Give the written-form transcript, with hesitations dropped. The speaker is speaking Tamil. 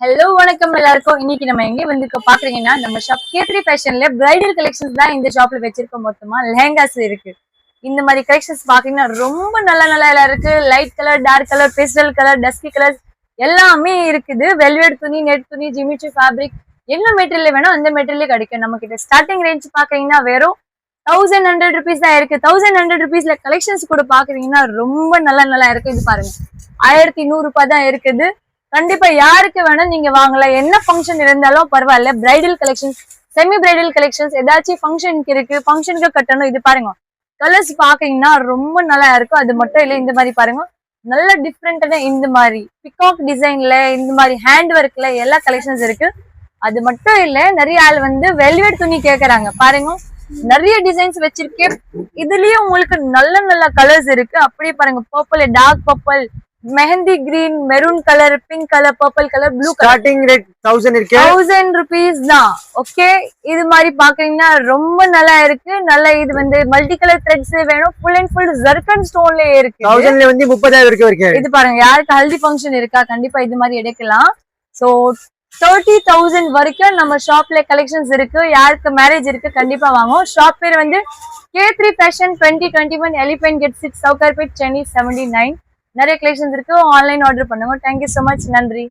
ஹலோ வணக்கம் எல்லாருக்கும். இன்னைக்கு நம்ம எங்க வந்து பாக்குறீங்கன்னா நம்ம ஷாப் K3 ஃபேஷன்ல பிரைடல் கலெக்ஷன்ஸ் தான் இந்த ஷாப்ல வச்சிருக்கோம். மொத்தமா லெஹங்காஸ் இருக்கு. இந்த மாதிரி கலெக்ஷன்ஸ் பாத்தீங்கன்னா ரொம்ப நல்லா எல்லாம் இருக்கு. Light colour, dark colour, pastel colour, dusky colour எல்லாமே இருக்குது. வெல்வெட் துணி, நெட் துணி, ஜிமிச்சு ஃபேப்ரிக் என்ன மெட்டீரியல் வேணும் அந்த மெட்டீரியல் கிடைக்கும் நம்ம கிட்ட. ஸ்டார்டிங் ரேஞ்ச் பாத்தீங்கன்னா வெறும் 1100 rupees தான் இருக்கு. 1100 rupeesல கலெக்ஷன்ஸ் கூட பாக்குறீங்கன்னா ரொம்ப நல்லா இருக்கு. இது பாருங்க 1100 ரூபாய் தான் இருக்குது. கண்டிப்பா யாருக்கு வேணா நீங்க வாங்கலாம். என்ன ஃபங்க்ஷன் இருந்தாலும் பரவாயில்ல. Bridal collections, semi bridal collections ஏதாச்சும் ஃபங்க்ஷனுக்கு இருக்கு, ஃபங்க்ஷனுக்கு கட்டணும். இது பாருங்க கலர்ஸ் பாத்தீங்கன்னா ரொம்ப நல்லா இருக்கும். அது மட்டும் இல்ல, இந்த மாதிரி பாருங்க நல்ல டிஃப்ரெண்டான இந்த மாதிரி பிகாக் டிசைன்ல இந்த மாதிரி ஹேண்ட் ஒர்க்ல எல்லா கலெக்ஷன்ஸ் இருக்கு. அது மட்டும் இல்ல, நிறைய ஆள் வந்து வெல்வெட் துணி கேக்குறாங்க. பாருங்க நிறைய டிசைன்ஸ் வச்சிருக்கேன். இதுலயும் உங்களுக்கு நல்ல கலர்ஸ் இருக்கு. அப்படியே பாருங்க purple, dark purple, mehndi green, maroon colour, pink colour, purple colour, blue colour. Starting rate 1000 இருக்கு. 1000 rupees தான். ஓகே, இது மாதிரி பாக்குறீங்கன்னா ரொம்ப நல்லா இருக்கு. நல்ல இது வந்து மல்டி கலர் த்ரெட்ஸ் வேணும். ஃபுல் அண்ட் ஃபுல் ஜர்கன் ஸ்டோன்லயே இருக்கு. 1000ல வந்து 30,000 வரைக்கும் இருக்கு. இது பாருங்க, யாருக்கு ஹல்தி ஃபங்க்ஷன் இருக்கா கண்டிப்பா இது மாதிரி எடுக்கலாம். சோ 30,000 வரைக்கும் நம்ம ஷாப்ல கலெக்ஷன்ஸ் இருக்கு. யாருக்கு மேரேஜ் இருக்கு கண்டிப்பா வாங்கும். ஷாப் பேர் வந்து K3 Fashion 2021 Elephant Gate 6 Sowcarpet, Chennai 79. நிறைய கலெக்ஷன்ஸ் இருக்கு. ஆன்லைன் ஆர்டர் பண்ணுங்க. Thank you so much. நன்றி.